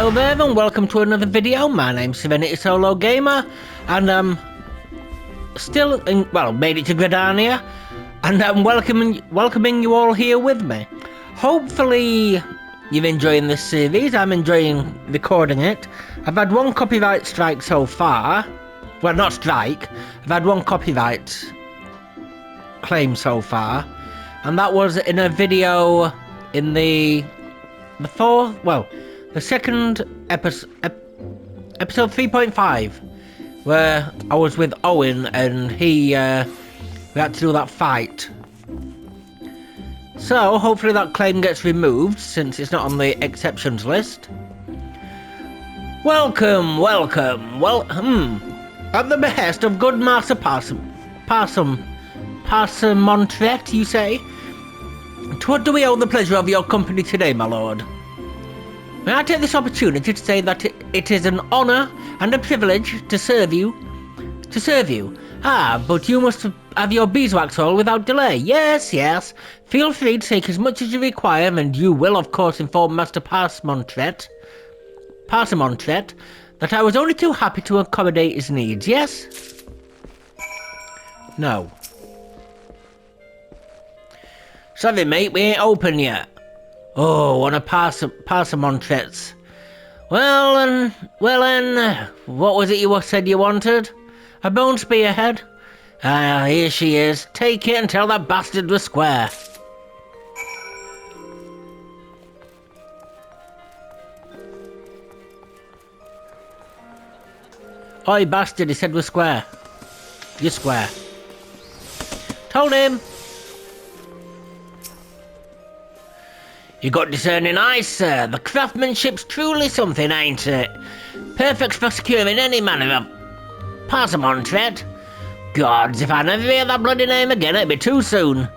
Hello there and welcome to another video. My name's SerenitySoloGamer and made it to Gridania and I'm welcoming you all here with me. Hopefully you're enjoying this series. I'm enjoying recording it. I've had one copyright strike so far. Well, not strike. I've had one copyright claim so far, and that was in a video in the second episode 3.5, where I was with Owen and we had to do that fight. So hopefully that claim gets removed since it's not on the exceptions list. Welcome. At the behest of good Master Parsamontret, you say? To what do we owe the pleasure of your company today, my lord? May I take this opportunity to say that it is an honour and a privilege to serve you. Ah, but you must have your beeswax all without delay. Yes. Feel free to take as much as you require, and you will, of course, inform Master Parsamontret that I was only too happy to accommodate his needs, yes? No. Sorry, mate, we ain't open yet. Oh, one of Parsamontret's. Well then, what was it you said you wanted? A bone spearhead? Ah, here she is. Take it and tell that bastard we're square. Oi, bastard, he said we're square. You're square. Told him. You got discerning eyes, sir. The craftsmanship's truly something, ain't it? Perfect for securing any manner of Parsamontret. Gods, if I never hear that bloody name again, it'd be too soon.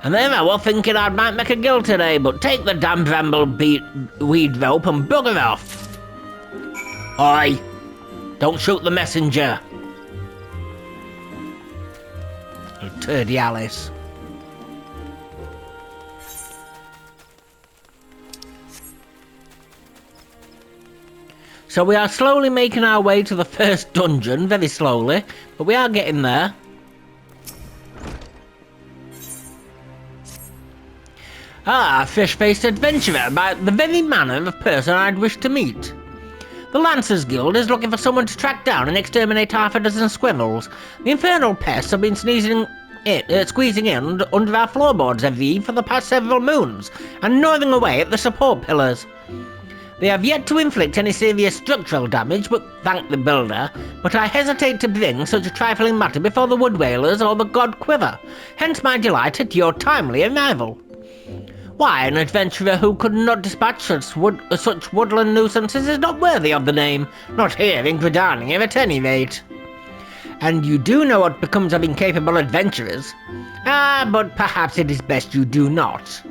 And then I was thinking I might make a guild today, but take the damn bramble weed rope and bugger off. Oi, don't shoot the messenger. Turdy Alice. So we are slowly making our way to the first dungeon, very slowly, but we are getting there. Ah, a fish-faced adventurer, by the very manner of person I'd wish to meet. The Lancers Guild is looking for someone to track down and exterminate half a dozen squirrels. The infernal pests have been squeezing in under our floorboards every eve for the past several moons, and gnawing away at the support pillars. They have yet to inflict any serious structural damage, thank the builder, but I hesitate to bring such a trifling matter before the wood whalers or the god Quiver, hence my delight at your timely arrival. Why, an adventurer who could not dispatch such woodland nuisances is not worthy of the name, not here in Gridanian at any rate. And you do know what becomes of incapable adventurers. Ah, but perhaps it is best you do not.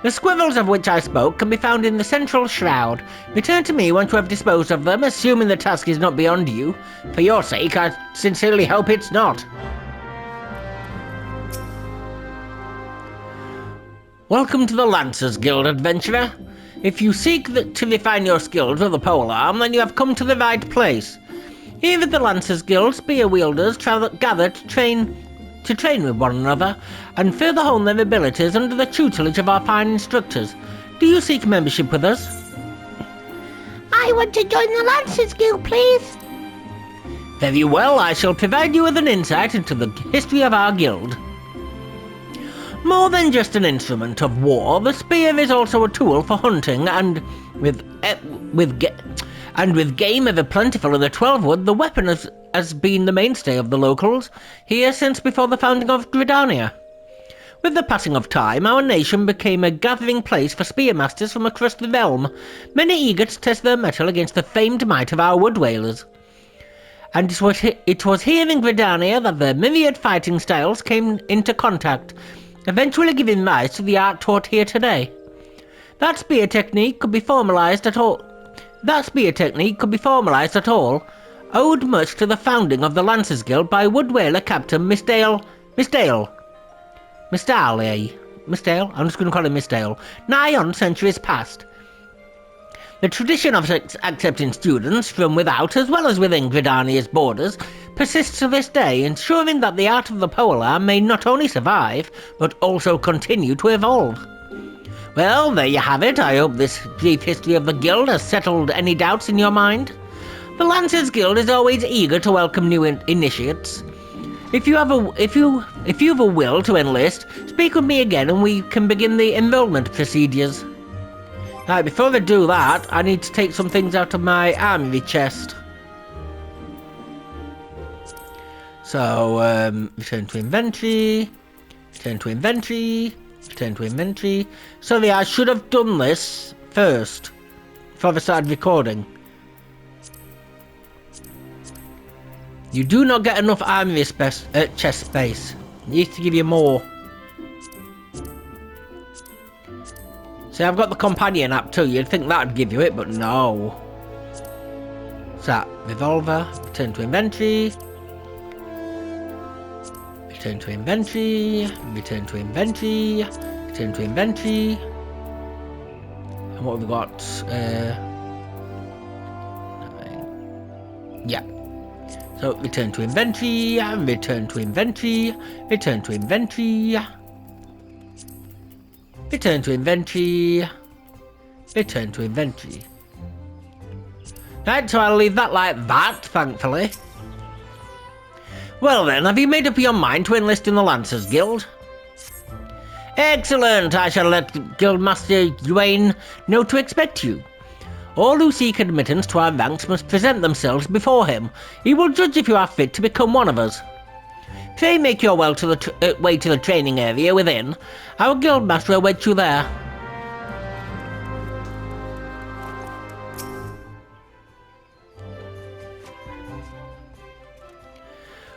The squirrels of which I spoke can be found in the central shroud. Return to me once you have disposed of them, assuming the task is not beyond you. For your sake, I sincerely hope it's not. Welcome to the Lancers Guild, adventurer. If you seek to refine your skills with the polearm, then you have come to the right place. Here at the Lancers Guild, spear wielders gather to train with one another and further hone their abilities under the tutelage of our fine instructors. Do you seek membership with us? I want to join the Lancers Guild, please. Very well, I shall provide you with an insight into the history of our guild. More than just an instrument of war, the spear is also a tool for hunting, and with game ever plentiful in the 12-wood, the weapon has been the mainstay of the locals here since before the founding of Gridania. With the passing of time, our nation became a gathering place for spearmasters from across the realm, many eager to test their mettle against the famed might of our wood whalers. And it was here in Gridania that the myriad fighting styles came into contact, eventually giving rise to the art taught here today. That spear technique could be formalized at all, owed much to the founding of the Lancers Guild by wood whaler Captain Mistale, I'm just going to call him Mistale, nigh on centuries past. The tradition of accepting students from without as well as within Gridania's borders persists to this day, ensuring that the art of the polearm may not only survive, but also continue to evolve. Well, there you have it. I hope this brief history of the guild has settled any doubts in your mind. The Lancers Guild is always eager to welcome new initiates. If you've a will to enlist, speak with me again and we can begin the enrollment procedures. Now, before I do that, I need to take some things out of my armory chest. So, return to inventory, return to inventory, return to inventory. Sorry, I should have done this first, before I started recording. You do not get enough armory chest space. I need to give you more. See, I've got the companion app too. You'd think that'd give you it, but no. What's that? Revolver. Return to inventory. Return to inventory. Return to inventory. Return to inventory. And what have we got? Yeah. So return to inventory. Return to inventory. Return to inventory. Return to inventory. Return to inventory. Right, so I'll leave that like that, thankfully. Well then, have you made up your mind to enlist in the Lancers Guild? Excellent! I shall let Guildmaster Duane know to expect you. All who seek admittance to our ranks must present themselves before him. He will judge if you are fit to become one of us. Pray make your way to the training area within. Our guildmaster awaits you there.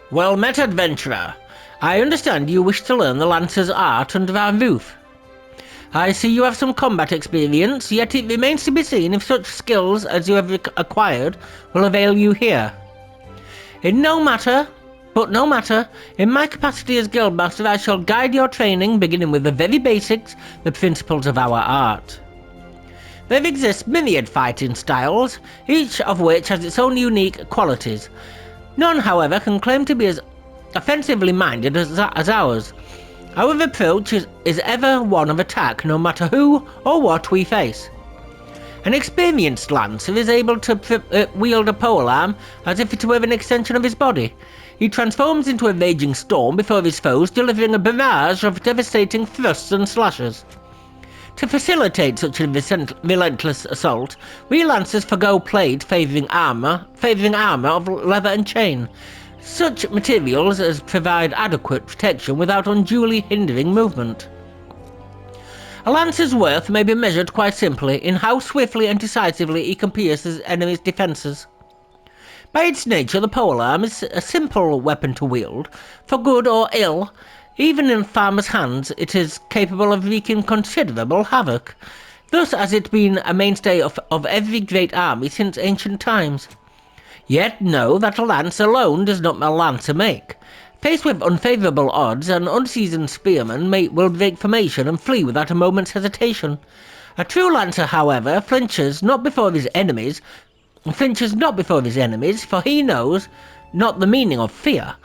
Well met, adventurer. I understand you wish to learn the Lancer's art under our roof. I see you have some combat experience, yet it remains to be seen if such skills as you have acquired will avail you here. No matter, in my capacity as Guildmaster I shall guide your training, beginning with the very basics, the principles of our art. There exist myriad fighting styles, each of which has its own unique qualities. None, however, can claim to be as offensively minded as ours. Our approach is ever one of attack, no matter who or what we face. An experienced lancer is able to wield a polearm as if it were an extension of his body. He transforms into a raging storm before his foes, delivering a barrage of devastating thrusts and slashes. To facilitate such a relentless assault, we lancers forgo plate favouring armour of leather and chain, such materials as provide adequate protection without unduly hindering movement. A lancer's worth may be measured quite simply in how swiftly and decisively he can pierce his enemy's defences. By its nature, the polearm is a simple weapon to wield. For good or ill, even in farmers' hands, it is capable of wreaking considerable havoc. Thus has it been a mainstay of every great army since ancient times. Yet know that a lance alone does not a lancer make. Faced with unfavourable odds, an unseasoned spearman will break formation and flee without a moment's hesitation. A true lancer, however, flinches not before his enemies, for he knows not the meaning of fear.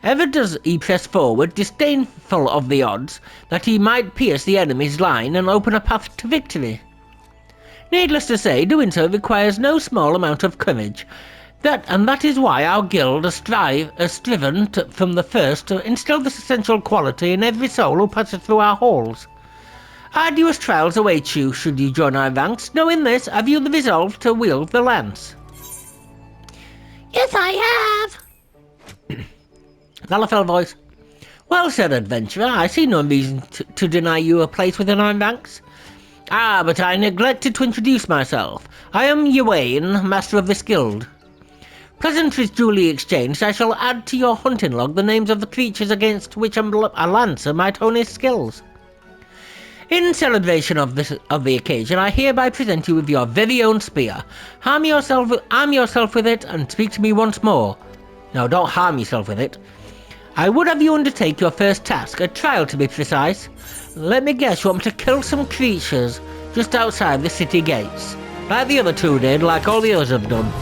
Ever does he press forward, disdainful of the odds, that he might pierce the enemy's line and open a path to victory. Needless to say, doing so requires no small amount of courage. That is why our guild has striven from the first to instill this essential quality in every soul who passes through our halls. Arduous trials await you should you join our ranks. Knowing this, have you the resolve to wield the lance? Yes, I have. Lalafell voice. Well said, adventurer. I see no reason to deny you a place within our ranks. Ah, but I neglected to introduce myself. I am Yuane, master of this guild. Pleasantries duly exchanged, I shall add to your hunting log the names of the creatures against which a lancer might hone his skills. In celebration of the occasion, I hereby present you with your very own spear. Arm yourself with it and speak to me once more. No, don't harm yourself with it. I would have you undertake your first task, a trial to be precise. Let me guess, you want me to kill some creatures just outside the city gates. Like the other two did, like all the others have done.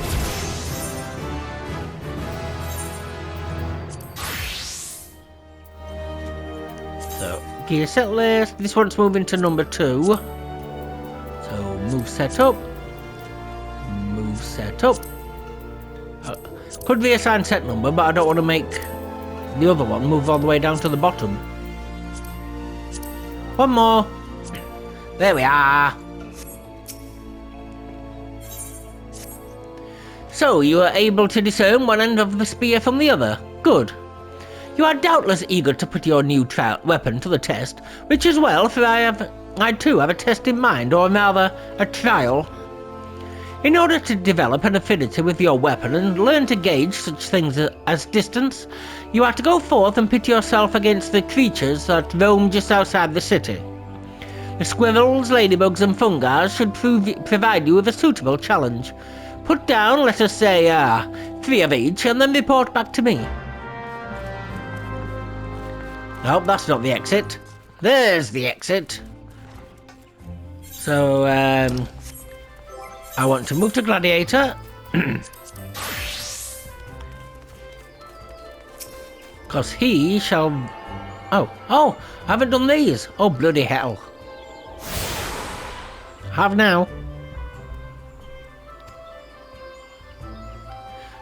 So, gear set list. This one's moving to number 2. So, move set up. Move set up. Could be assigned set number, but I don't want to make the other one move all the way down to the bottom. One more. There we are. So, you are able to discern one end of the spear from the other. Good. You are doubtless eager to put your new weapon to the test, which is well, for I too have a test in mind, or rather, a trial. In order to develop an affinity with your weapon and learn to gauge such things as distance, you are to go forth and pit yourself against the creatures that roam just outside the city. The squirrels, ladybugs and fungi should provide you with a suitable challenge. Put down, let us say, 3 of each, and then report back to me. Nope, that's not the exit. There's the exit. So, I want to move to Gladiator. Because he shall... Oh, I haven't done these. Oh, bloody hell. Have now.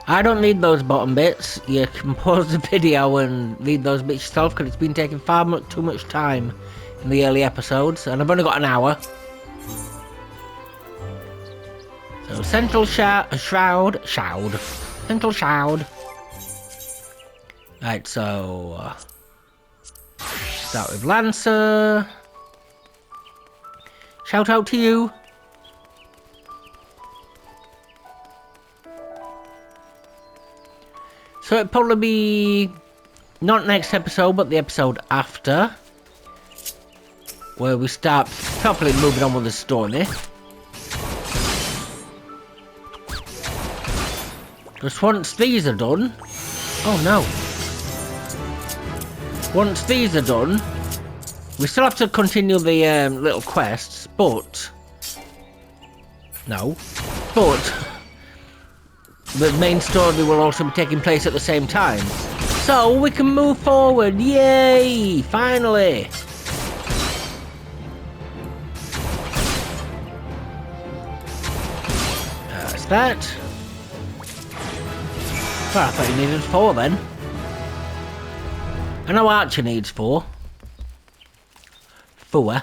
I don't need those bottom bits. You can pause the video and read those bits yourself because it's been taking far too much time in the early episodes, and I've only got an hour. So central shroud. Central shroud. Right, so start with Lancer. Shout out to you. So it'll probably be not next episode, but the episode after, where we start properly moving on with the story. Just once these are done... Oh no. Once these are done, we still have to continue the little quests, but... No. But... the main story will also be taking place at the same time. So we can move forward. Yay! Finally! That's that. Well, I thought you needed 4 then. I know Archer needs 4. 4.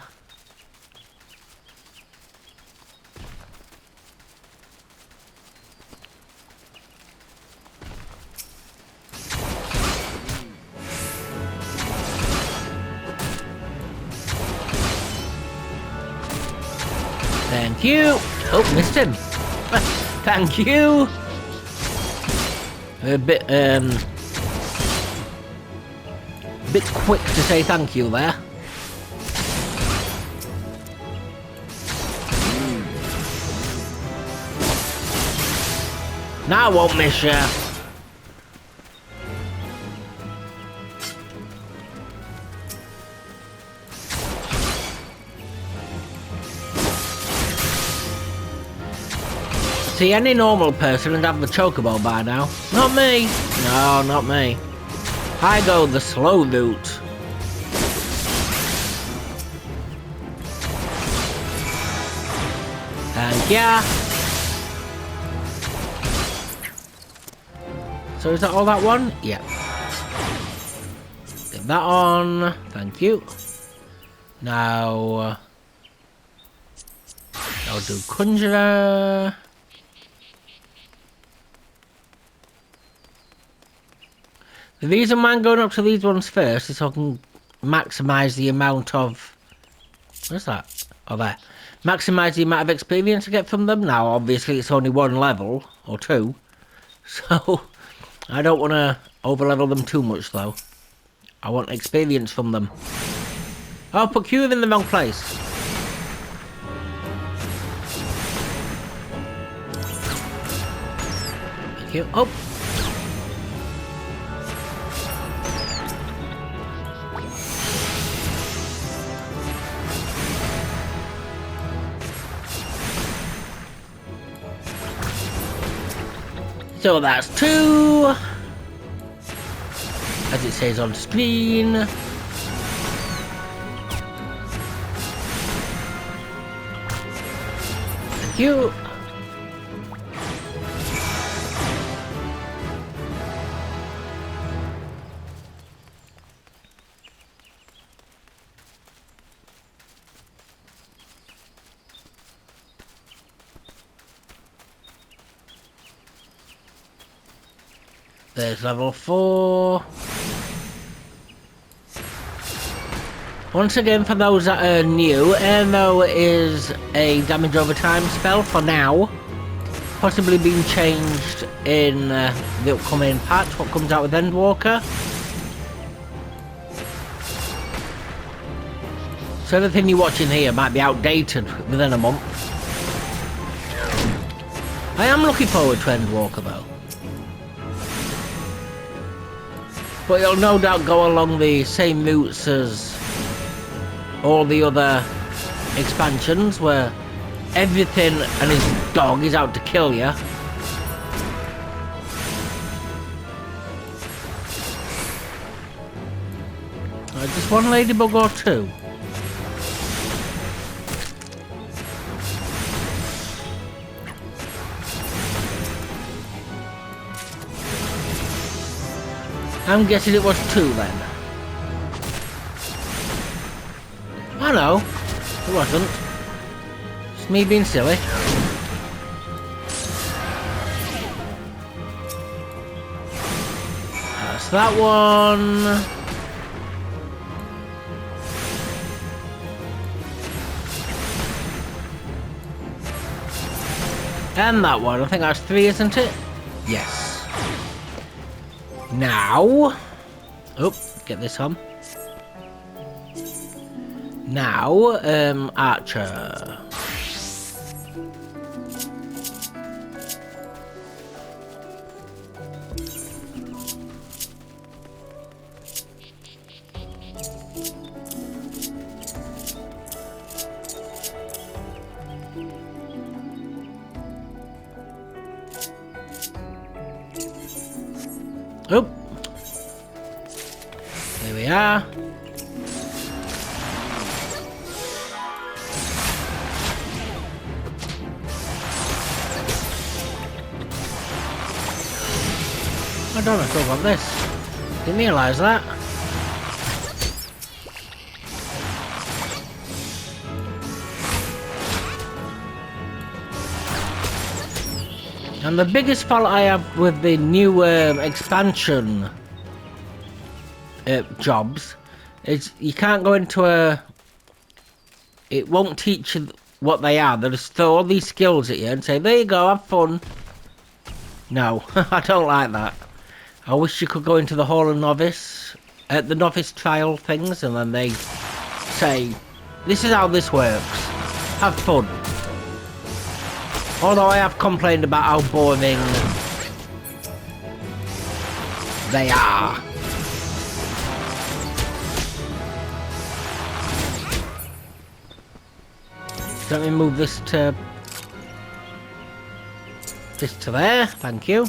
Thank you. Oh, missed him. Thank you. A bit quick to say thank you there. Now I won't miss you. See, any normal person would have the chocobo by now. Not me. No, not me. I go the slow route. Thank ya. So is that all that one? Yeah. Get that on. Thank you. Now... I'll do Conjurer. The reason why I'm going up to these ones first is so I can maximise the amount of... What's that? Oh, there. Maximise the amount of experience I get from them. Now, obviously, it's only 1 level, or 2. So, I don't want to overlevel them too much, though. I want experience from them. Oh, I put Q in the wrong place. Thank you. Oh! So that's 2. As it says on screen. Thank you. There's level 4. Once again, for those that are new, Airno is a damage over time spell for now. Possibly being changed in the upcoming patch, what comes out with Endwalker. So everything you're watching here might be outdated within a month. I am looking forward to Endwalker though. But it'll no doubt go along the same routes as all the other expansions where everything and his dog is out to kill you. Just one ladybug or 2? I'm guessing it was 2 then. Oh no, it wasn't. It's me being silly. That's that one. And that one. I think that's 3, isn't it? Yes. Now, get this on. Now, Archer. Oh, there we are. I don't know if I got this. Didn't realise that. And the biggest fault I have with the new expansion jobs is you can't go into a... It won't teach you what they are. They'll just throw all these skills at you and say, there you go, have fun. No, I don't like that. I wish you could go into the Hall of Novice, the Novice trial things, and then they say, this is how this works. Have fun. Although I have complained about how boring they are. Let me move this to there, thank you.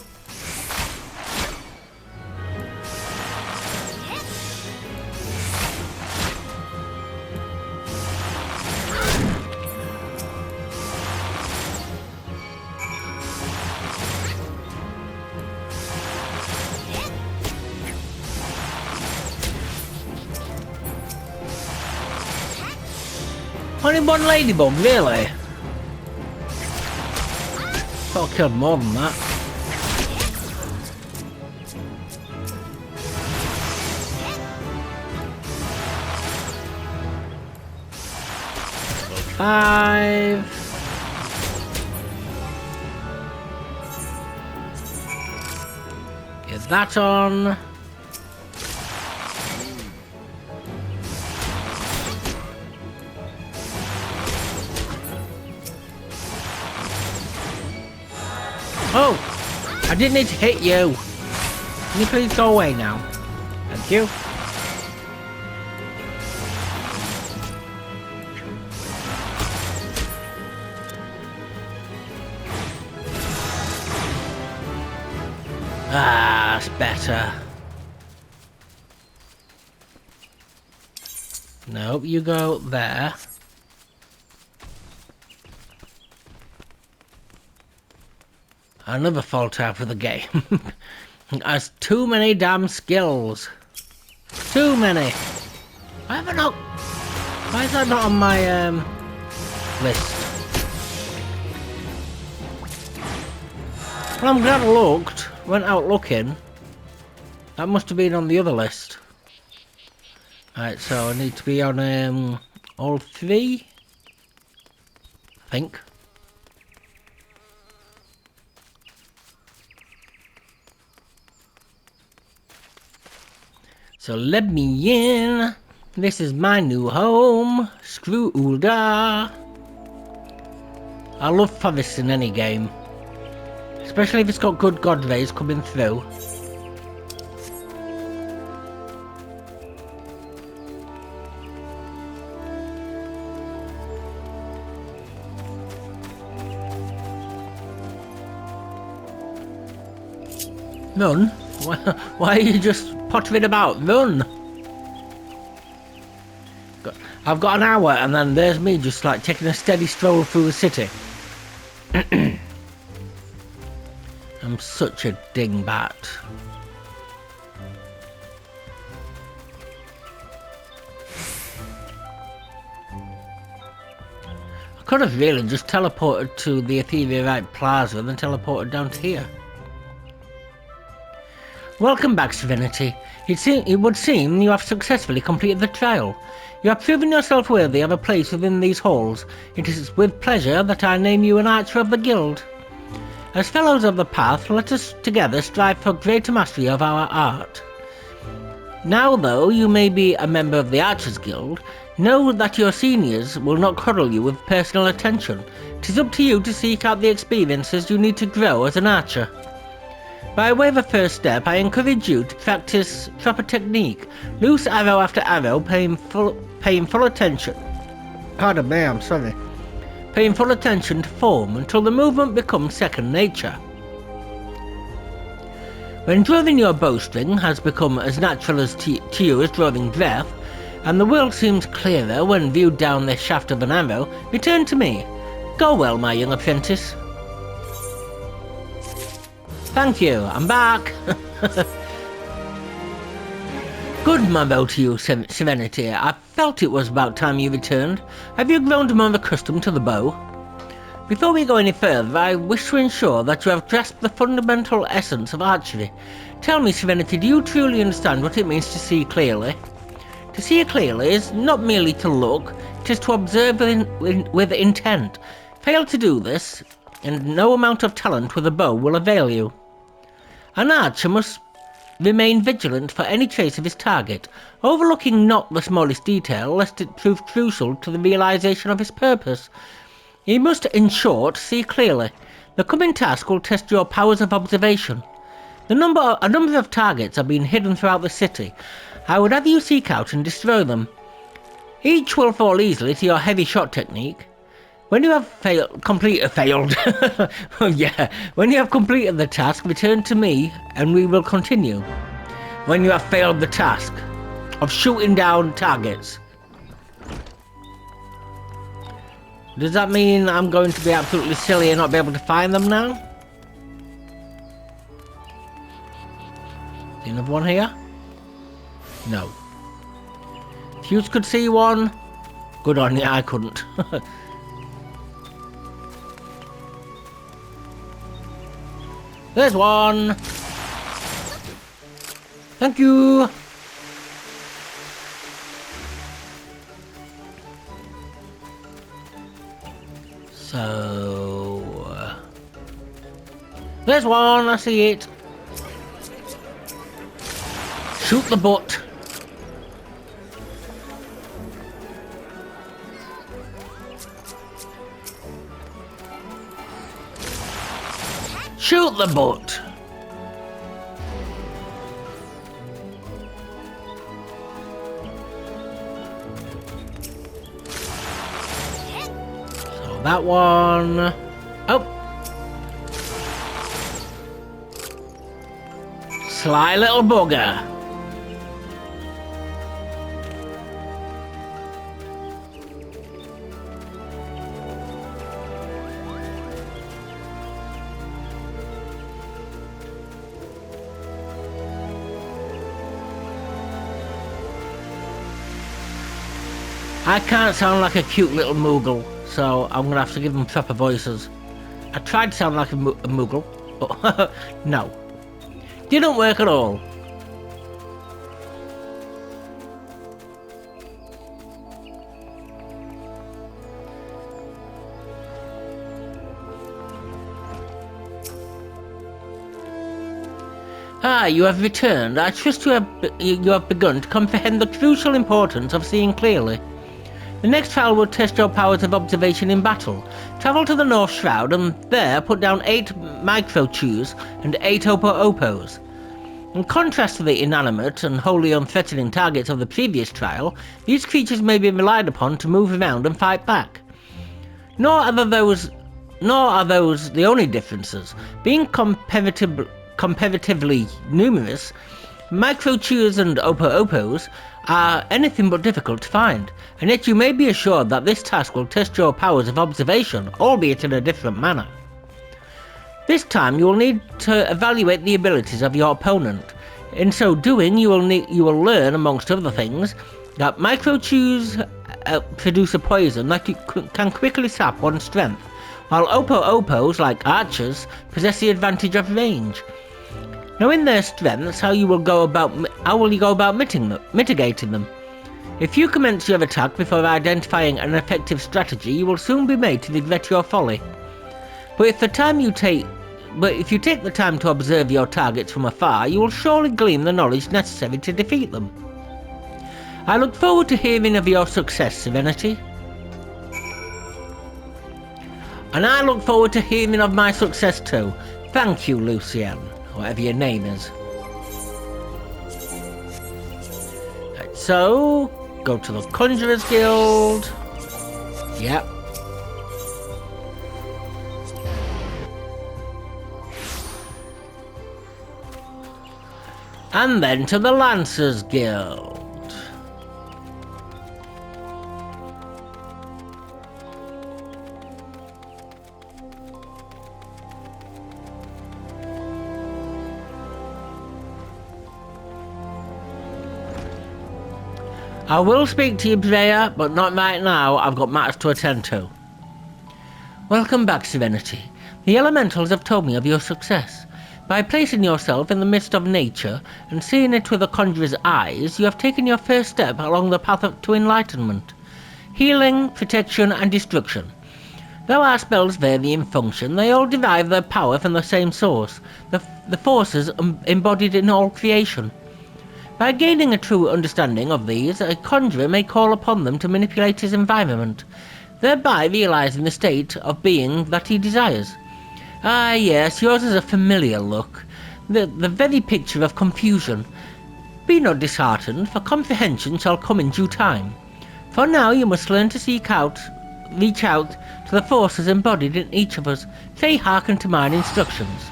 Only one ladybug, really? Thought I killed more than that. Five. Get that on. Oh! I didn't need to hit you! Can you please go away now? Thank you. better. Nope, you go there. Another fault out of the game. Has too many damn skills. Too many. Why is that not on my list? Well, I'm glad I looked. Went out looking. That must have been on the other list. Right, so I need to be on all 3. I think. So let me in. This is my new home. Screw Ulda. I love forests in any game. Especially if it's got good god rays coming through. Run? Why are you just pottering about? Run! I've got an hour and then there's me just like taking a steady stroll through the city. I'm such a dingbat. I could have really just teleported to the Etherealite Plaza and then teleported down to here. Welcome back, Serenity. It would seem you have successfully completed the trial. You have proven yourself worthy of a place within these halls. It is with pleasure that I name you an Archer of the Guild. As fellows of the path, let us together strive for greater mastery of our art. Now, though you may be a member of the Archers Guild, know that your seniors will not coddle you with personal attention. It is up to you to seek out the experiences you need to grow as an archer. By way of a first step, I encourage you to practice proper technique. Loose arrow after arrow, paying full attention. Pardon me, I'm sorry. Paying full attention to form until the movement becomes second nature. When drawing your bowstring has become as natural to you as drawing breath, and the world seems clearer when viewed down the shaft of an arrow, return to me. Go well, my young apprentice. Thank you, I'm back. Good morrow to you, Serenity. I felt it was about time you returned. Have you grown more accustomed to the bow? Before we go any further, I wish to ensure that you have grasped the fundamental essence of archery. Tell me, Serenity, do you truly understand what it means to see clearly? To see clearly is not merely to look, it is to observe with intent. Fail to do this, and no amount of talent with a bow will avail you. An archer must remain vigilant for any trace of his target, overlooking not the smallest detail lest it prove crucial to the realization of his purpose. He must, in short, see clearly. The coming task will test your powers of observation. A number of targets are being hidden throughout the city. I would have you seek out and destroy them. Each will fall easily to your heavy shot technique. When you have completed the task, return to me and we will continue. When you have failed the task of shooting down targets. Does that mean I'm going to be absolutely silly and not be able to find them now? Is another one here? No. If you could see one, good on you, I couldn't. There's one! Thank you! So... there's one, I see it! Shoot the butt! Shoot the butt! So that one... oh! sly little bugger. I can't sound like a cute little Moogle, so I'm gonna have to give them proper voices. I tried to sound like a Moogle, but no. Didn't work at all. Ah, you have returned. I trust you have begun to comprehend the crucial importance of seeing clearly. The next trial will test your powers of observation in battle. Travel to the North Shroud and there put down 8 micro-chews and 8 opo-opos. In contrast to the inanimate and wholly unthreatening targets of the previous trial, these creatures may be relied upon to move around and fight back. Nor are those the only differences. Being comparatively numerous, micro-chews and opo-opos are anything but difficult to find, and yet you may be assured that this task will test your powers of observation, albeit in a different manner. This time you will need to evaluate the abilities of your opponent. In so doing, you will learn, amongst other things, that micro-chews produce a poison that can quickly sap one's strength, while opo-opos, like archers, possess the advantage of range. Knowing their strengths, how will you go about mitigating them? If you commence your attack before identifying an effective strategy, you will soon be made to regret your folly. But if you take the time to observe your targets from afar, you will surely glean the knowledge necessary to defeat them. I look forward to hearing of your success, Serenity. And I look forward to hearing of my success too. Thank you, Lucienne. Whatever your name is. Right, so, go to the Conjurer's Guild. Yep. And then to the Lancer's Guild. I will speak to you, Brea, but not right now. I've got matters to attend to. Welcome back, Serenity. The elementals have told me of your success. By placing yourself in the midst of nature and seeing it with a conjurer's eyes, you have taken your first step along the path to enlightenment. Healing, protection, and destruction. Though our spells vary in function, they all derive their power from the same source, the forces embodied in all creation. By gaining a true understanding of these, a conjurer may call upon them to manipulate his environment, thereby realizing the state of being that he desires. Ah yes, yours is a familiar look, the very picture of confusion. Be not disheartened, for comprehension shall come in due time. For now you must learn to reach out to the forces embodied in each of us. Pray hearken to mine instructions.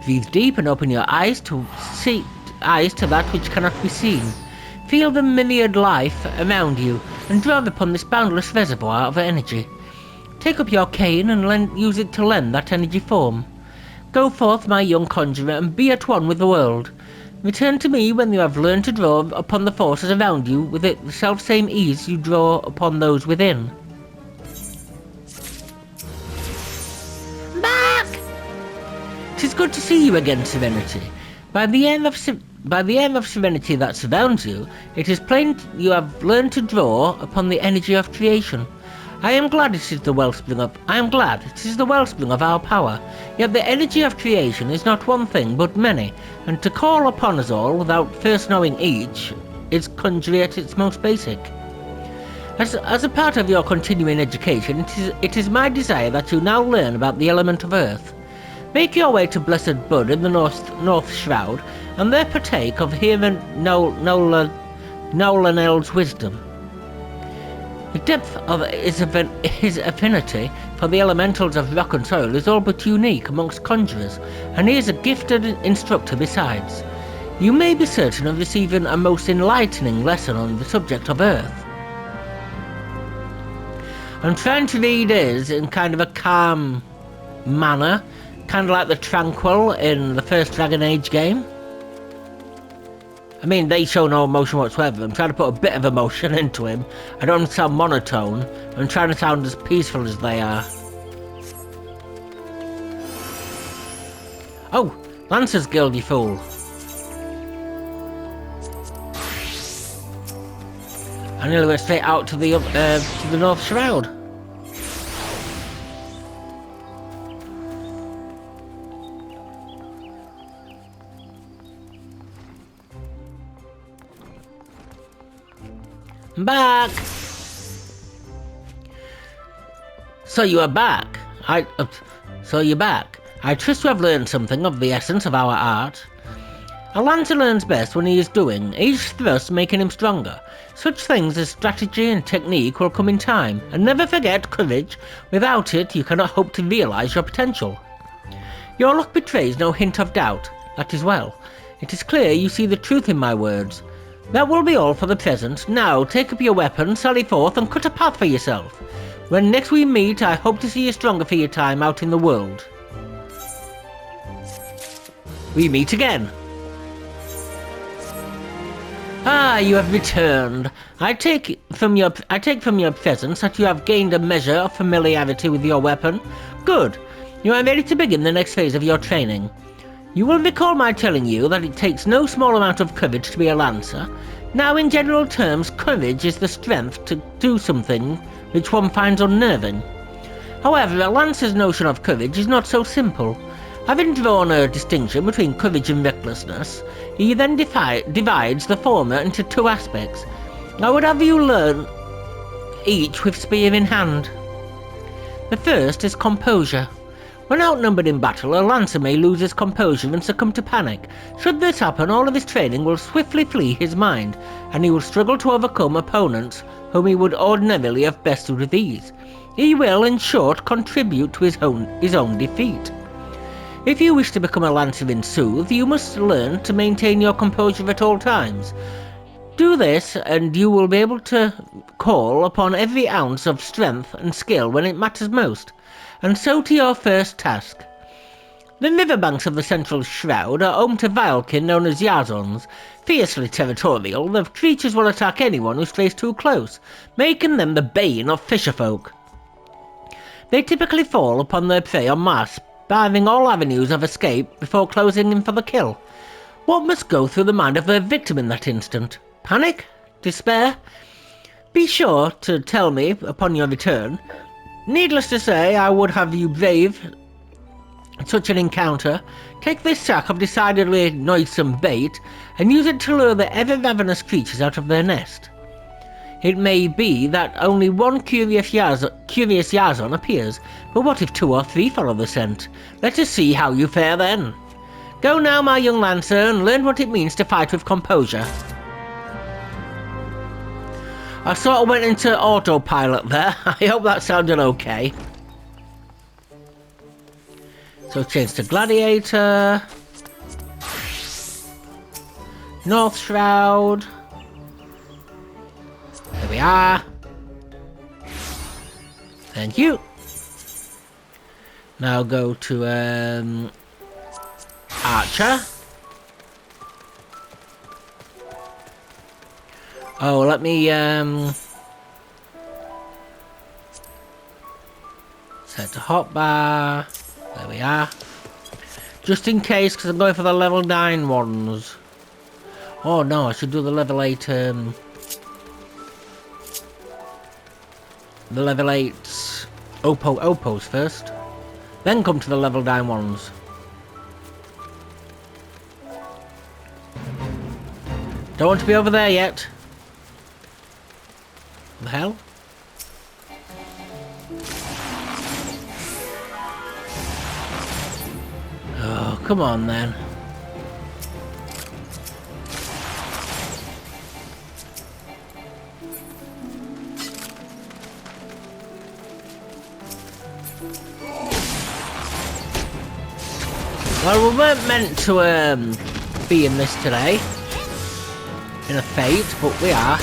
Breathe deep and open your eyes to that which cannot be seen. Feel the myriad life around you and draw upon this boundless reservoir of energy. Take up your cane and use it to lend that energy form. Go forth, my young conjurer, and be at one with the world. Return to me when you have learned to draw upon the forces around you with the self-same ease you draw upon those within. Back! 'Tis good to see you again, Serenity. By the air of serenity that surrounds you, it is plain you have learned to draw upon the energy of creation. I am glad it is the wellspring of our power. Yet the energy of creation is not one thing but many, and to call upon us all without first knowing each is conjury at its most basic. As a part of your continuing education, it is my desire that you now learn about the element of earth. Make your way to Blessed Bud in the North Shroud, and there partake of Heeren Nolanel's wisdom. The depth of his affinity for the elementals of rock and soil is all but unique amongst conjurers, and he is a gifted instructor besides. You may be certain of receiving a most enlightening lesson on the subject of Earth. I'm trying to read his in kind of a calm manner, kind of like the Tranquil in the first Dragon Age game. I mean, they show no emotion whatsoever. I'm trying to put a bit of emotion into him. I don't want to sound monotone. I'm trying to sound as peaceful as they are. Oh, Lancer's Guild, you fool. I nearly went straight out to the North Shroud. I'm back. So you are back. So you're back. I trust you have learned something of the essence of our art. A lancer learns best when he is doing, each thrust making him stronger. Such things as strategy and technique will come in time, and never forget courage. Without it, you cannot hope to realize your potential. Your look betrays no hint of doubt. That is well. It is clear you see the truth in my words. That will be all for the present. Now, take up your weapon, sally forth, and cut a path for yourself. When next we meet, I hope to see you stronger for your time out in the world. We meet again. Ah, you have returned. I take from your presence that you have gained a measure of familiarity with your weapon. Good. You are ready to begin the next phase of your training. You will recall my telling you that it takes no small amount of courage to be a lancer. Now, in general terms, courage is the strength to do something which one finds unnerving. However, a lancer's notion of courage is not so simple. Having drawn a distinction between courage and recklessness, he then divides the former into two aspects. I would have you learn each with spear in hand. The first is composure. When outnumbered in battle, a lancer may lose his composure and succumb to panic. Should this happen, all of his training will swiftly flee his mind, and he will struggle to overcome opponents whom he would ordinarily have bested with ease. He will, in short, contribute to his own defeat. If you wish to become a lancer in sooth, you must learn to maintain your composure at all times. Do this, and you will be able to call upon every ounce of strength and skill when it matters most. And so to your first task. The riverbanks of the Central Shroud are home to Vilekin known as Yazons. Fiercely territorial, the creatures will attack anyone who strays too close, making them the bane of fisherfolk. They typically fall upon their prey en masse, barring all avenues of escape before closing in for the kill. What must go through the mind of their victim in that instant? Panic? Despair? Be sure to tell me upon your return. Needless to say, I would have you brave such an encounter. Take this sack of decidedly noisome bait and use it to lure the ever-ravenous creatures out of their nest. It may be that only one curious Yazon appears, but what if 2 or 3 follow the scent? Let us see how you fare then. Go now, my young lancer, and learn what it means to fight with composure. I sort of went into autopilot there. I hope that sounded okay. So change to Gladiator. North Shroud. There we are. Thank you. Now go to Archer. Oh, let me set to hotbar. There we are. Just in case, because I'm going for the level 9 ones. Oh no, I should do the level 8 the level 8 Opos first. Then come to the level 9 ones. Don't want to be over there yet. What the hell? Oh, come on then. Well, we weren't meant to be in this today. In a fate, but we are.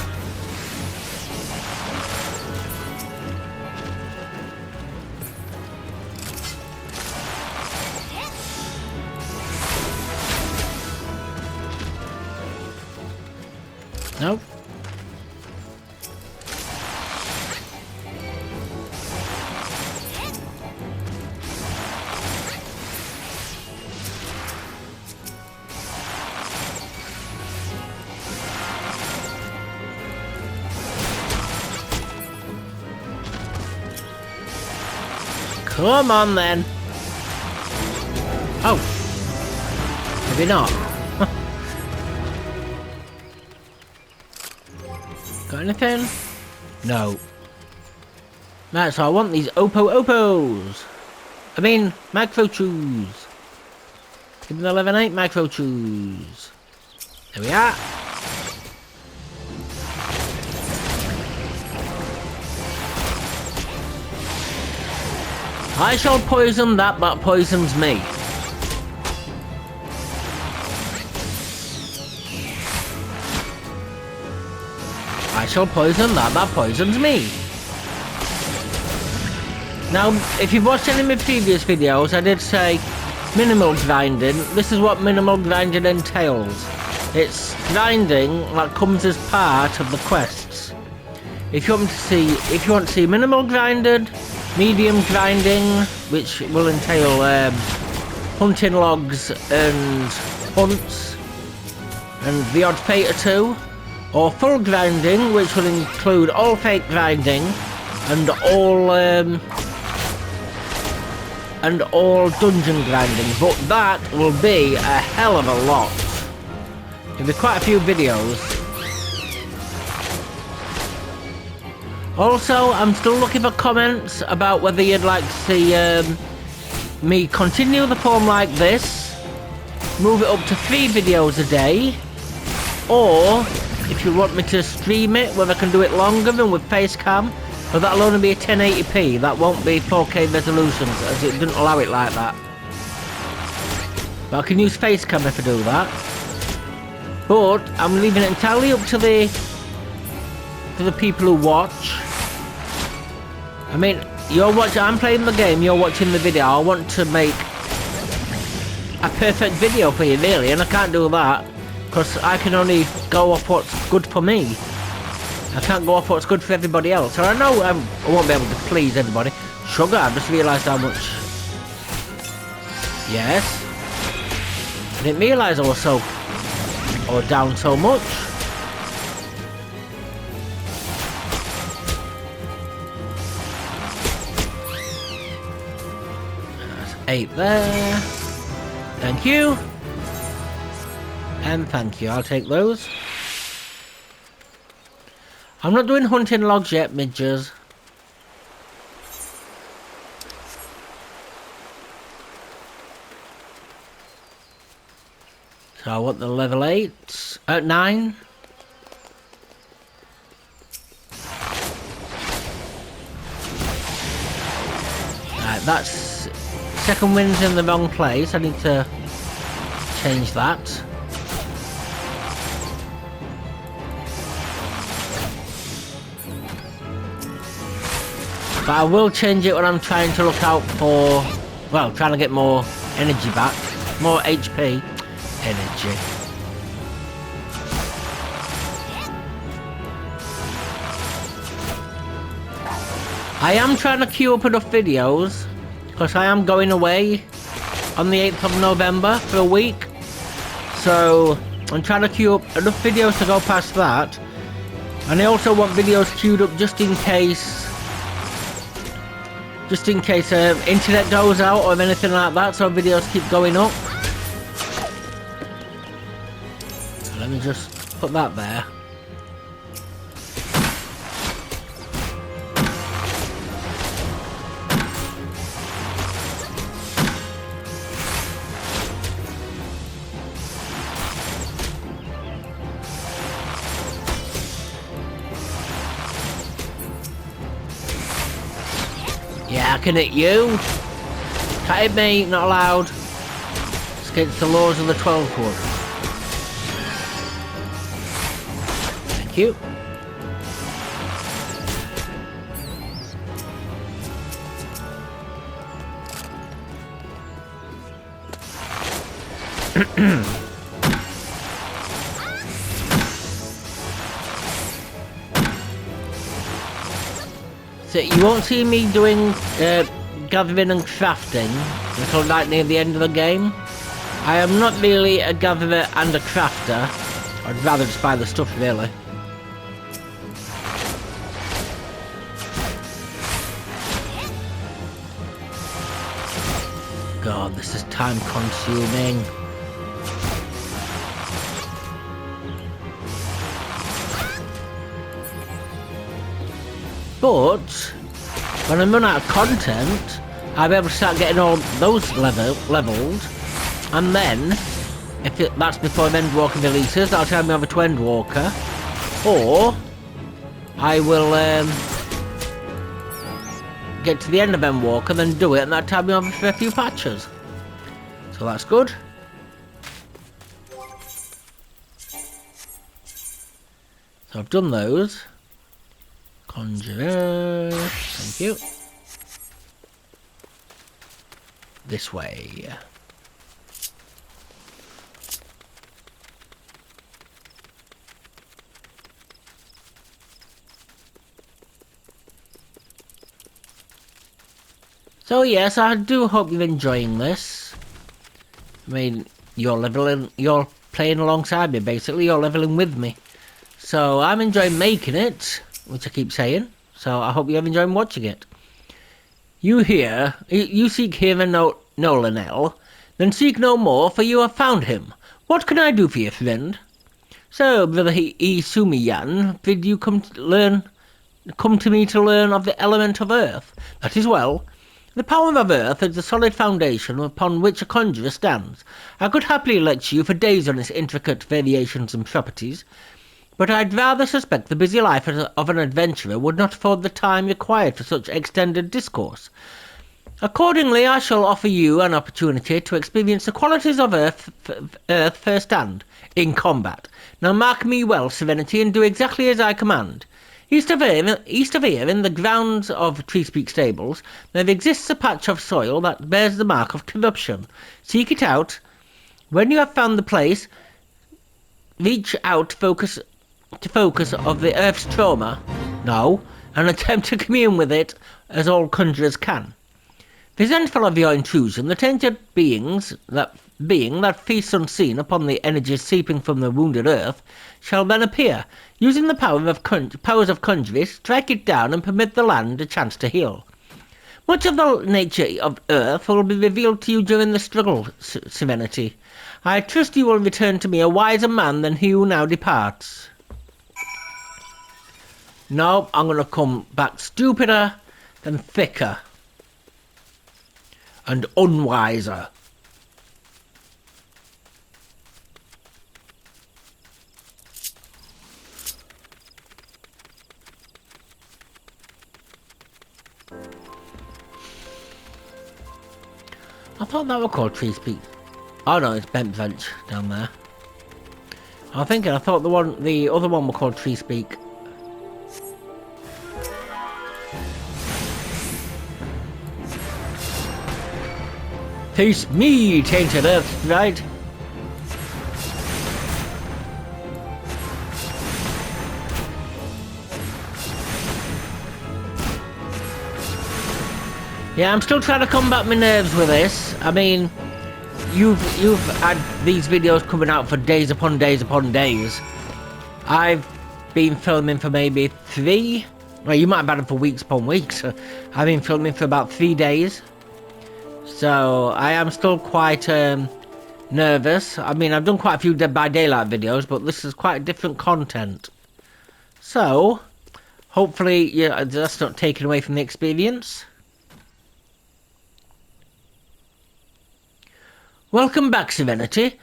Nope. Come on then. Oh. Maybe not. Got anything? No. Right, so I want these Opos. I mean, micro chews. Give me the 11-8 micro chews. There we are. I shall poison that poisons me. I shall poison that poisons me. Now, if you've watched any of my previous videos, I did say minimal grinding. This is what minimal grinding entails. It's grinding that comes as part of the quests. If you want to see minimal grinded, medium grinding, which will entail hunting logs and hunts, and the odd fate or two, or full grinding, which will include all fate grinding and all dungeon grinding, but that will be a hell of a lot. There'll be quite a few videos. Also, I'm still looking for comments about whether you'd like to see me continue the form like this, move it up to 3 videos a day, or if you want me to stream it, whether I can do it longer than with face cam, but that'll only be a 1080p, that won't be 4K resolutions, as it doesn't allow it like that. But I can use face cam if I do that. But I'm leaving it entirely up to the people who watch. I mean, I'm playing the game, you're watching the video. I want to make a perfect video for you, really, and I can't do that because I can only go off what's good for me. I can't go off what's good for everybody else. So I know I won't be able to please everybody. Sugar, I just realised how much. Yes. I didn't realise I was down so much. That's 8 there. Thank you. And thank you. I'll take those. I'm not doing hunting logs yet, midgers. So I want the level 8 at 9. Right, that's second wind's in the wrong place. I need to change that. But I will change it when I'm trying to look out for, well, trying to get more energy back, more HP. Energy. I am trying to queue up enough videos because I am going away on the 8th of November for a week, so I'm trying to queue up enough videos to go past that, and I also want videos queued up just in case internet goes out or anything like that, so videos keep going up. Let me just put that there. Yeah, I can hit you. Can't hit me, not allowed. It's against the laws of the 12 quadrant. Thank you. So you won't see me doing gathering and crafting until right near the end of the game. I am not really a gatherer and a crafter. I'd rather just buy the stuff, really. God, this is time consuming. But when I run out of content, I'll be able to start getting all those leveled, and then, if that's before Endwalker releases, I'll try me over to Endwalker, or I will get to the end of Endwalker, then do it, and that'll time me over for a few patches. So that's good. So I've done those. Conjurer, thank you. This way. So yes, I do hope you're enjoying this. I mean, you're playing alongside me basically, you're leveling with me. So I'm enjoying making it, which I keep saying, so I hope you're enjoying watching it. You seek here and no Lanel, then seek no more, for you have found him. What can I do for you, friend? So, brother Isumiyan, did you come to me to learn of the element of earth? That is well. The power of earth is the solid foundation upon which a conjurer stands. I could happily lecture you for days on its intricate variations and properties, but I'd rather suspect the busy life of an adventurer would not afford the time required for such extended discourse. Accordingly, I shall offer you an opportunity to experience the qualities of earth firsthand, in combat. Now mark me well, Serenity, and do exactly as I command. East of here, in the grounds of Treespeak Stables, there exists a patch of soil that bears the mark of corruption. Seek it out. When you have found the place, reach out, focus of the earth's trauma, and attempt to commune with it as all conjurers can. Resentful of your intrusion, the tainted being that feasts unseen upon the energies seeping from the wounded earth shall then appear. Using the powers of conjury, strike it down and permit the land a chance to heal. Much of the nature of earth will be revealed to you during the struggle, Serenity. I trust you will return to me a wiser man than he who now departs. No, I'm going to come back stupider and thicker. And unwiser. I thought that was called Treespeak. Oh no, it's Bent Bench down there. I thought the other one was called Treespeak. Taste me, tainted earth, right? Yeah, I'm still trying to combat my nerves with this. I mean, you've had these videos coming out for days upon days upon days. I've been filming for maybe 3. Well, you might have had them for weeks upon weeks. I've been filming for about 3 days. So, I am still quite nervous. I mean, I've done quite a few Dead by Daylight videos, but this is quite different content. So, hopefully, yeah, that's not taken away from the experience. Welcome back, Serenity.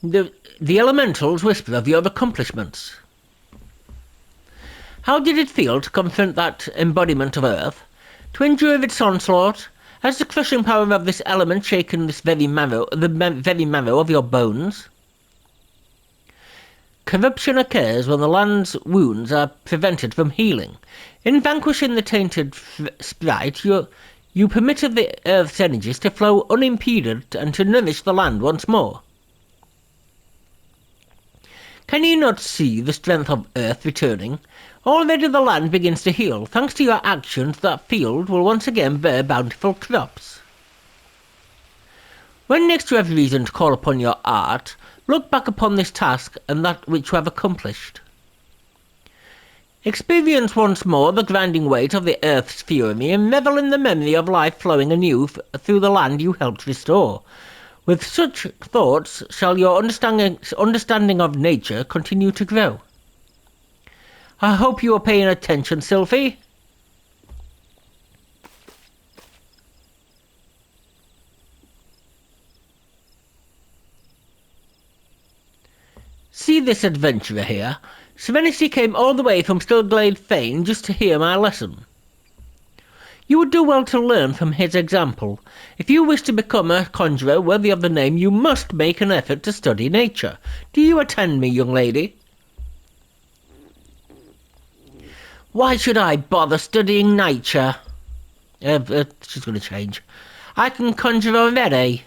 The elementals whisper of your accomplishments. How did it feel to confront that embodiment of Earth? To endure its onslaught? Has the crushing power of this element shaken the very marrow of your bones? Corruption occurs when the land's wounds are prevented from healing. In vanquishing the tainted sprite, you permitted the earth's energies to flow unimpeded and to nourish the land once more. Can you not see the strength of earth returning? Already the land begins to heal. Thanks to your actions, that field will once again bear bountiful crops. When next you have reason to call upon your art, look back upon this task and that which you have accomplished. Experience once more the grinding weight of the earth's fury and revel in the memory of life flowing anew through the land you helped restore. With such thoughts shall your understanding of nature continue to grow. I hope you are paying attention, Sylphie. See this adventurer here? Serenity came all the way from Stillglade Fane just to hear my lesson. You would do well to learn from his example. If you wish to become a conjurer worthy of the name, you must make an effort to study nature. Do you attend me, young lady? Why should I bother studying nature? She's going to change. I can conjure already.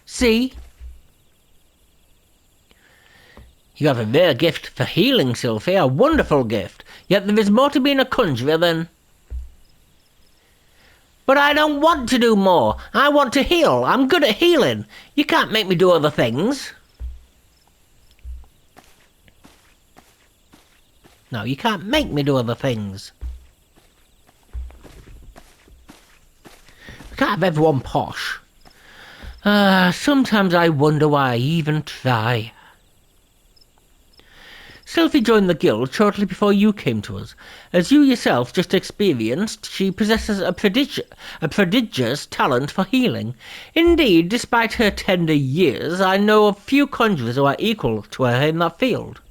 See? You have a rare gift for healing, Sylphie, a wonderful gift. Yet there is more to being a conjurer than... But I don't want to do more. I want to heal. I'm good at healing. You can't make me do other things. No, you can't make me do other things. We can't have everyone posh. Sometimes I wonder why I even try. Sylphie joined the guild shortly before you came to us. As you yourself just experienced, she possesses a prodigious talent for healing. Indeed, despite her tender years, I know of few conjurers who are equal to her in that field.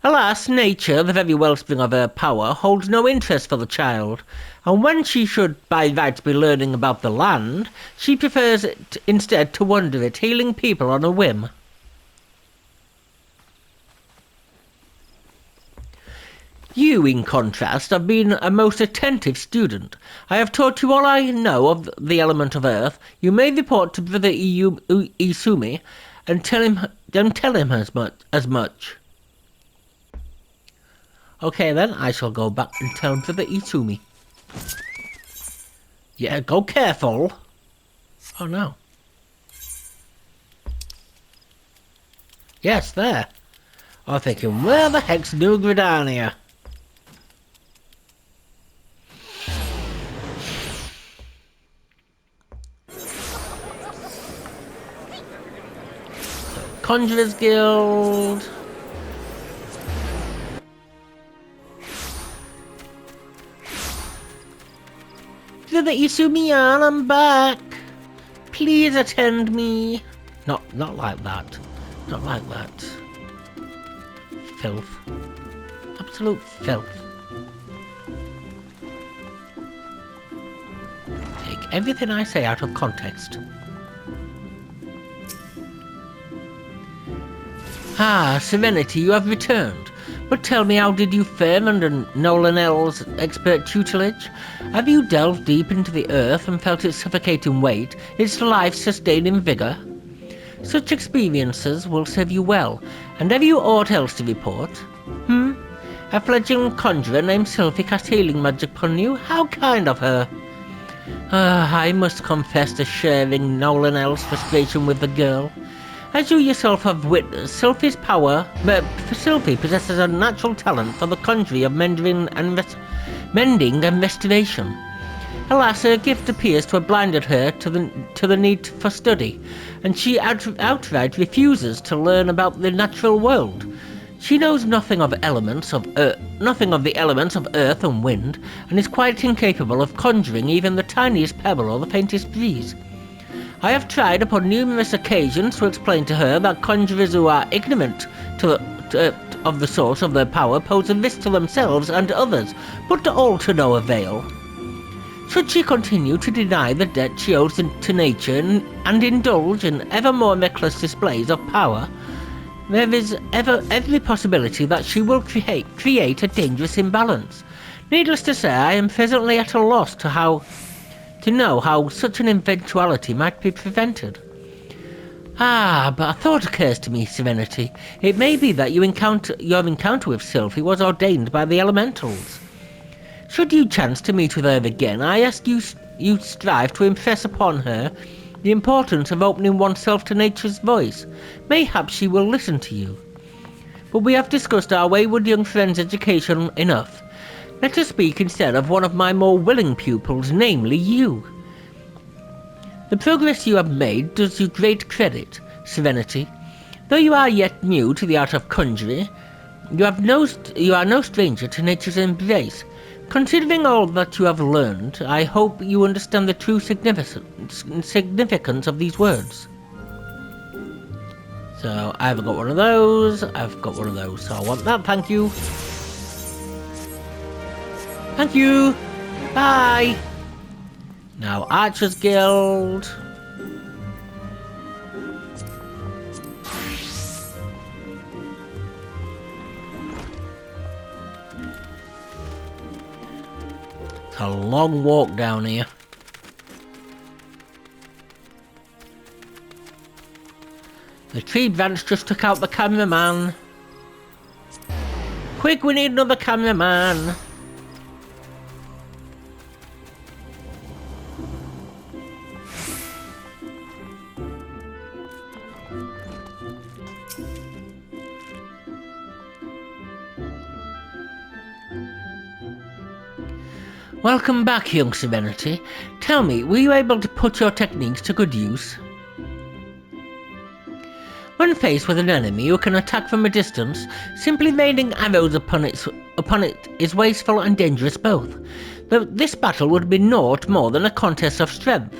Alas, nature, the very wellspring of her power, holds no interest for the child, and when she should by rights be learning about the land, she prefers instead to wander it, healing people on a whim. You, in contrast, have been a most attentive student. I have taught you all I know of the element of earth. You may report to Brother Isumi and tell him as much. Okay then, I shall go back and tell Brother Isumi. Yeah, go careful. Oh no. Yes, there. I'm thinking, where the heck's New Gridania? Conjurer's Guild. Brother Isumiyan, I'm back. Please attend me. Not like that. Not like that. Filth. Absolute filth. Take everything I say out of context. Ah, Serenity, you have returned. But tell me, how did you fare under Nolan L's expert tutelage? Have you delved deep into the earth and felt its suffocating weight, its life-sustaining vigour? Such experiences will serve you well. And have you aught else to report? A fledgling conjurer named Sylphie cast healing magic upon you? How kind of her. I must confess to sharing Nolan L's frustration with the girl. As you yourself have witnessed, Sylphie possesses a natural talent for the conjuring of mending and restoration. Alas, her gift appears to have blinded her to the need for study, and she outright refuses to learn about the natural world. She knows nothing of the elements of earth and wind, and is quite incapable of conjuring even the tiniest pebble or the faintest breeze. I have tried upon numerous occasions to explain to her that conjurers who are ignorant to of the source of their power pose a risk to themselves and others, but all to no avail. Should she continue to deny the debt she owes to nature and indulge in ever more reckless displays of power, there is every possibility that she will create a dangerous imbalance. Needless to say, I am presently at a loss to know how such an eventuality might be prevented. But a thought occurs to me, Serenity. It may be that your encounter with Sylphie was ordained by the elementals. Should you chance to meet with her again, I ask you strive to impress upon her the importance of opening oneself to nature's voice. Mayhap she will listen to you. But we have discussed our wayward young friend's education enough. Let us speak instead of one of my more willing pupils, namely you. The progress you have made does you great credit, Serenity. Though you are yet new to the art of conjuring, you are no stranger to nature's embrace. Considering all that you have learned, I hope you understand the true significance of these words. So, I haven't got one of those, I've got one of those, so I want that, thank you. Thank you! Bye! Now, Archer's Guild. A long walk down here. The tree branch just took out the cameraman. Quick, we need another cameraman. Welcome back, young Serenity. Tell me, were you able to put your techniques to good use? When faced with an enemy who can attack from a distance, simply raining arrows upon it is wasteful and dangerous both. This battle would be naught more than a contest of strength.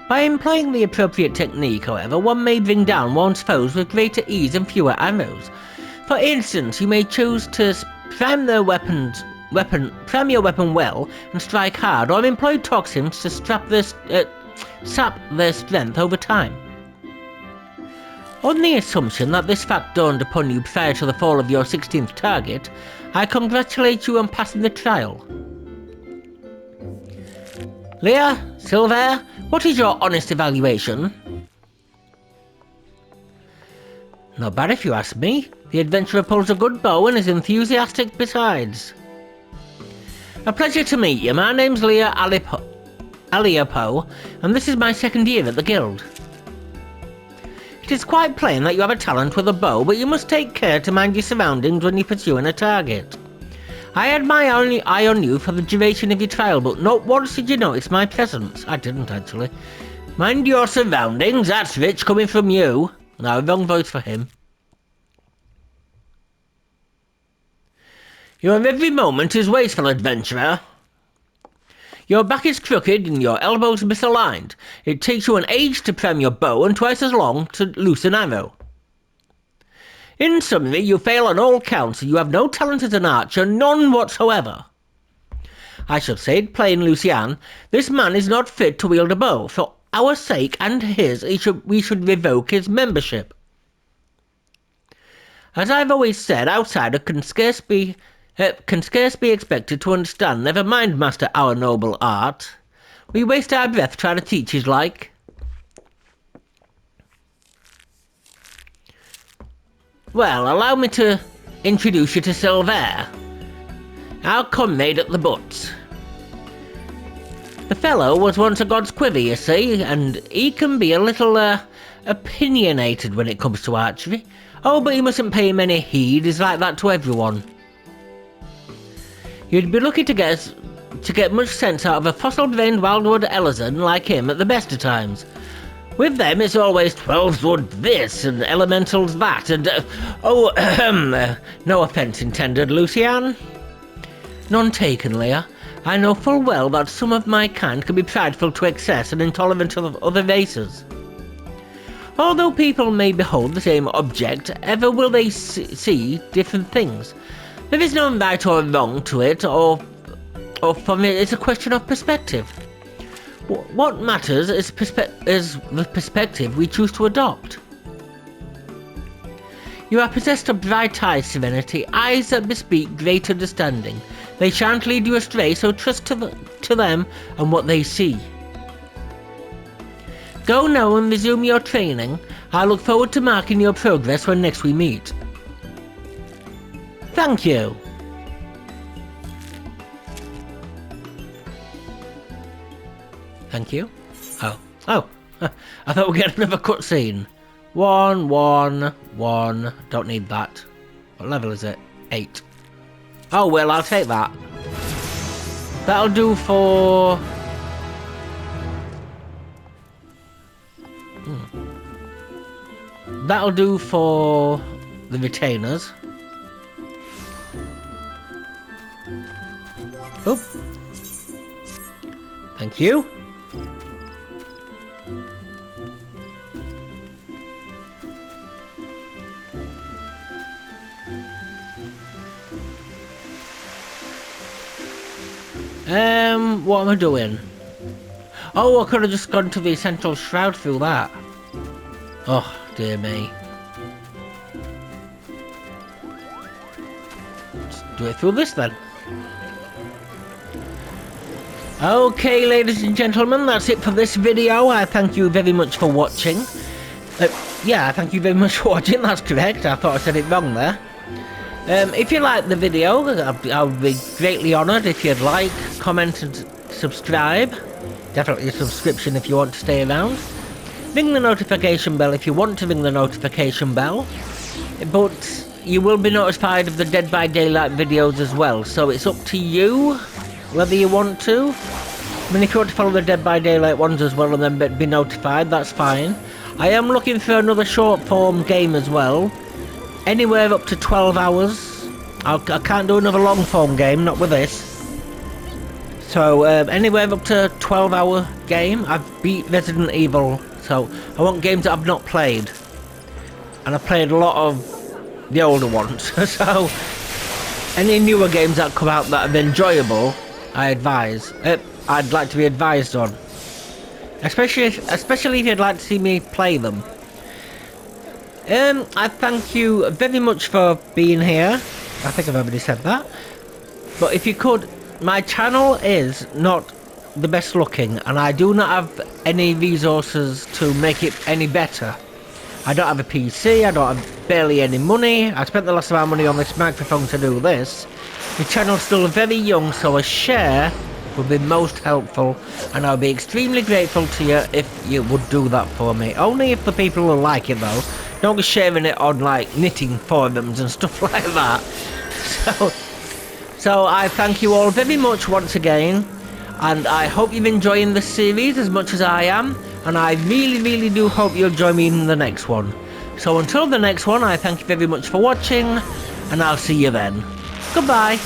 By employing the appropriate technique, however, one may bring down one's foes with greater ease and fewer arrows. For instance, you may choose to prime your weapon well and strike hard, or employ toxins to sap their strength over time. On the assumption that this fact dawned upon you prior to the fall of your 16th target, I congratulate you on passing the trial. Leah, Silver, what is your honest evaluation? Not bad if you ask me. The adventurer pulls a good bow and is enthusiastic besides. A pleasure to meet you. My name's Leah Aliapo, and this is my second year at the guild. It is quite plain that you have a talent with a bow, but you must take care to mind your surroundings when you're pursuing a target. I had my only eye on you for the duration of your trial, but not once did you notice my presence. I didn't, actually. Mind your surroundings, that's rich coming from you. No, wrong voice for him. Your every moment is wasteful, adventurer. Your back is crooked and your elbows misaligned. It takes you an age to prime your bow and twice as long to loose an arrow. In summary, you fail on all counts and you have no talent as an archer, none whatsoever. I shall say it plain, Lucian, this man is not fit to wield a bow. For our sake and his, we should revoke his membership. As I've always said, outsider can scarce be expected to understand, never mind master our noble art. We waste our breath trying to teach his like. Well, allow me to introduce you to Silver, our comrade at the butts. The fellow was once a god's quiver, you see, and he can be a little, opinionated when it comes to archery. Oh, but you mustn't pay him any heed, he's like that to everyone. You'd be lucky to get much sense out of a fossil-brained wildwood Ellison like him at the best of times. With them, it's always 12's wood this and elementals that, and no offence intended, Lucian. None taken, Leah. I know full well that some of my kind can be prideful to excess and intolerant of other races. Although people may behold the same object, ever will they see different things. There is no right or wrong to it, or from it, it's a question of perspective. What matters is the perspective we choose to adopt. You are possessed of bright eyes, Serenity, eyes that bespeak great understanding. They shan't lead you astray, so trust to them and what they see. Go now and resume your training. I look forward to marking your progress when next we meet. Thank you. Thank you. Oh. I thought we'd get another cutscene. 1, 1, 1. Don't need that. What level is it? 8. Oh, well, I'll take that. That'll do for... That'll do for the retainers. Oh. Thank you. What am I doing? Oh, I could have just gone to the Essential Shroud through that. Oh, dear me. Let's do it through this then. Okay, ladies and gentlemen, that's it for this video. I thank you very much for watching. Yeah, thank you very much for watching, that's correct. I thought I said it wrong there. If you liked the video, I would be greatly honoured if you'd like, comment and subscribe. Definitely a subscription if you want to stay around. Ring the notification bell if you want to ring the notification bell. But you will be notified of the Dead by Daylight videos as well, so it's up to you whether you want to. I mean, if you want to follow the Dead by Daylight ones as well and then be notified, that's fine. I am looking for another short form game as well. Anywhere up to 12 hours. I can't do another long form game, not with this. So anywhere up to 12-hour game. I've beat Resident Evil, so I want games that I've not played. And I've played a lot of the older ones. So any newer games that come out that are enjoyable, I'd like to be advised on. Especially if you'd like to see me play them. I thank you very much for being here. I think I've already said that. But if you could, my channel is not the best looking, and I do not have any resources to make it any better. I don't have a PC, I don't have barely any money. I spent the last of our money on this microphone to do this. The channel's still very young, so a share would be most helpful, and I'll be extremely grateful to you if you would do that for me. Only if the people will like it though. Don't be sharing it on like knitting forums and stuff like that. So I thank you all very much once again, and I hope you're enjoying the series as much as I am, and I really do hope you'll join me in the next one. So until the next one, I thank you very much for watching, and I'll see you then. Goodbye.